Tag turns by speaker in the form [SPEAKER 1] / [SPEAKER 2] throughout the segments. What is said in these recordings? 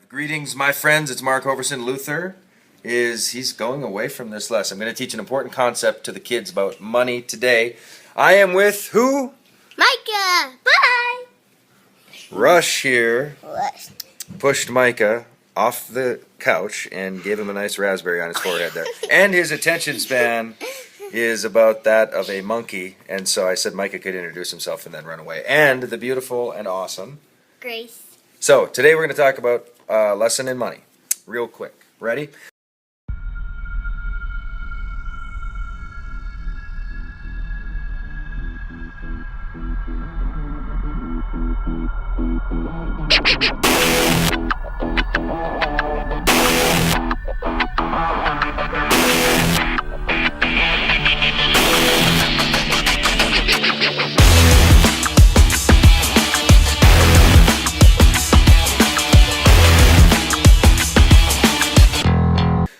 [SPEAKER 1] Greetings, my friends. It's Mark Overson. Luther he's going away from this lesson. I'm going to teach an important concept to the kids about money today. I am with who?
[SPEAKER 2] Micah. Bye.
[SPEAKER 1] Rush here
[SPEAKER 2] Rush.
[SPEAKER 1] pushed Micah off the couch and gave him a nice raspberry on his forehead there. And his attention span is about that of a monkey. And so I said Micah could introduce himself and then run away. And the beautiful and awesome
[SPEAKER 2] Grace.
[SPEAKER 1] So today we're going to talk about lesson in money, real quick. Ready?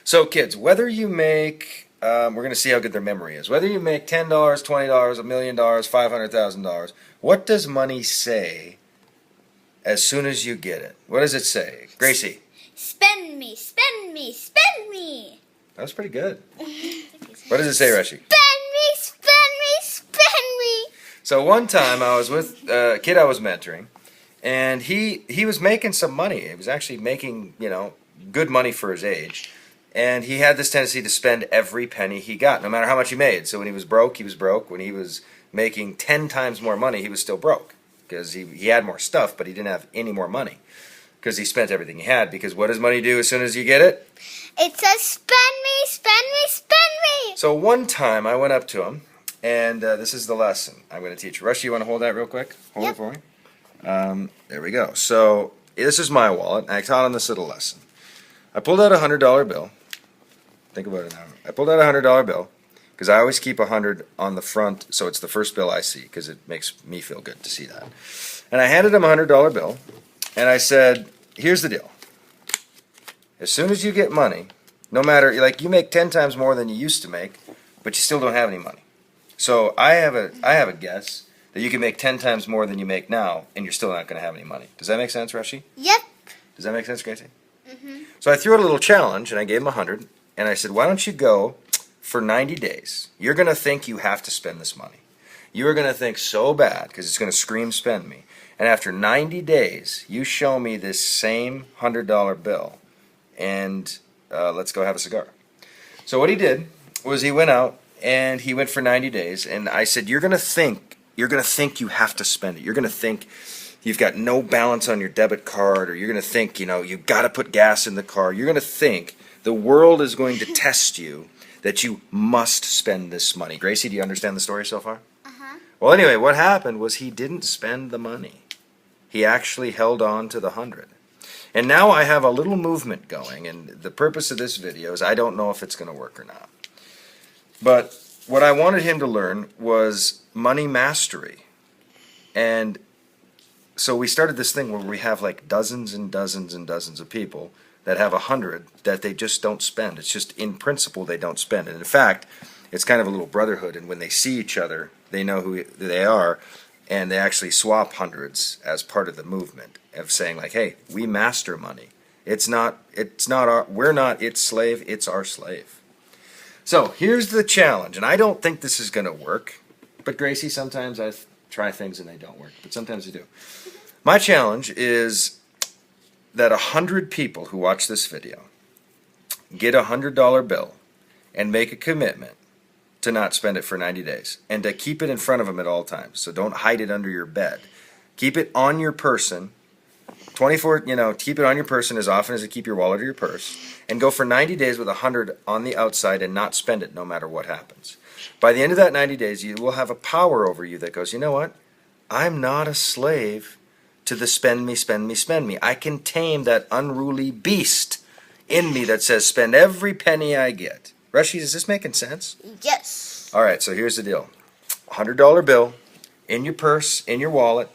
[SPEAKER 1] So kids, whether you make, we're going to see how good their memory is. Whether you make $10, $20, $1 million, $500,000, what does money say as soon as you get it? What does it say? Gracie.
[SPEAKER 2] Spend me, spend me, spend me.
[SPEAKER 1] That was pretty good. What does it say, Reshi?
[SPEAKER 2] Spend me, spend me, spend me.
[SPEAKER 1] So one time I was with a kid I was mentoring, and he was making some money. He was actually making, good money for his age. And he had this tendency to spend every penny he got, no matter how much he made. So when he was broke, he was broke. When he was making 10 times more money, he was still broke. Because he had more stuff, but he didn't have any more money. Because he spent everything he had. Because what does money do as soon as you get it?
[SPEAKER 2] It says spend me, spend me, spend me.
[SPEAKER 1] So one time I went up to him, and this is the lesson I'm going to teach. Rush, you want to hold that real quick? Hold it for me. There we go. So this is my wallet. I taught him this little lesson. I pulled out a $100 bill. Think about it now. I pulled out a $100 bill because I always keep 100 on the front, so it's the first bill I see because it makes me feel good to see that. And I handed him a $100 bill, and I said, "Here's the deal. As soon as you get money, no matter you make 10 times more than you used to make, but you still don't have any money. So I have a guess that you can make 10 times more than you make now, and you're still not going to have any money. Does that make sense, Rashi?
[SPEAKER 2] Yep.
[SPEAKER 1] Does that make sense, Gracie? Mm-hmm. So I threw out a little challenge, and I gave him 100. And I said, why don't you go for 90 days? You're going to think you have to spend this money. You are going to think so bad because it's going to scream spend me. And after 90 days, you show me this same $100 bill and let's go have a cigar. So what he did was he went out and he went for 90 days. And I said, you're going to think you have to spend it. You're going to think you've got no balance on your debit card, or you're going to think, you've got to put gas in the car. You're going to think the world is going to test you that you must spend this money. Gracie, do you understand the story so far?
[SPEAKER 2] Uh-huh.
[SPEAKER 1] Well, anyway, what happened was he didn't spend the money. He actually held on to the 100. And now I have a little movement going, and the purpose of this video is I don't know if it's going to work or not. But what I wanted him to learn was money mastery. And so we started this thing where we have like dozens and dozens and dozens of people that have 100 that they just don't spend. It's just in principle they don't spend. And in fact, it's kind of a little brotherhood, and when they see each other, they know who they are, and they actually swap hundreds as part of the movement of saying like, hey, we master money. We're not its slave, it's our slave. So here's the challenge, and I don't think this is going to work, but Gracie, sometimes I try things and they don't work, but sometimes they do. My challenge is that 100 people who watch this video get a $100 bill and make a commitment to not spend it for 90 days and to keep it in front of them at all times. So don't hide it under your bed. Keep it on your person. Keep it on your person as often as you keep your wallet or your purse, and go for 90 days with 100 on the outside and not spend it no matter what happens. By the end of that 90 days, you will have a power over you that goes, you know what? I'm not a slave to the spend me, spend me, spend me. I can tame that unruly beast in me that says spend every penny I get. Rushy, is this making sense?
[SPEAKER 2] Yes.
[SPEAKER 1] All right, so here's the deal. $100 bill in your purse, in your wallet.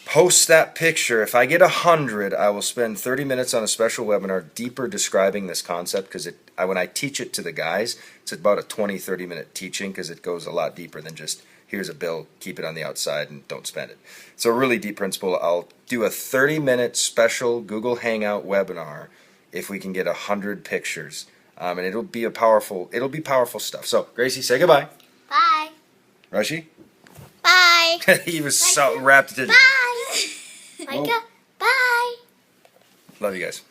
[SPEAKER 1] Post that picture. If I get 100, I will spend 30 minutes on a special webinar deeper describing this concept, because when I teach it to the guys, it's about a 20-30 minute teaching, because it goes a lot deeper than just here's a bill, keep it on the outside and don't spend it. So a really deep principle. I'll do a 30-minute special Google Hangout webinar if we can get 100 pictures. And it'll be powerful stuff. So Gracie, say goodbye.
[SPEAKER 2] Bye.
[SPEAKER 1] Rushy?
[SPEAKER 2] Bye.
[SPEAKER 1] He was so wrapped in.
[SPEAKER 2] Bye. Micah, bye.
[SPEAKER 1] Love you guys.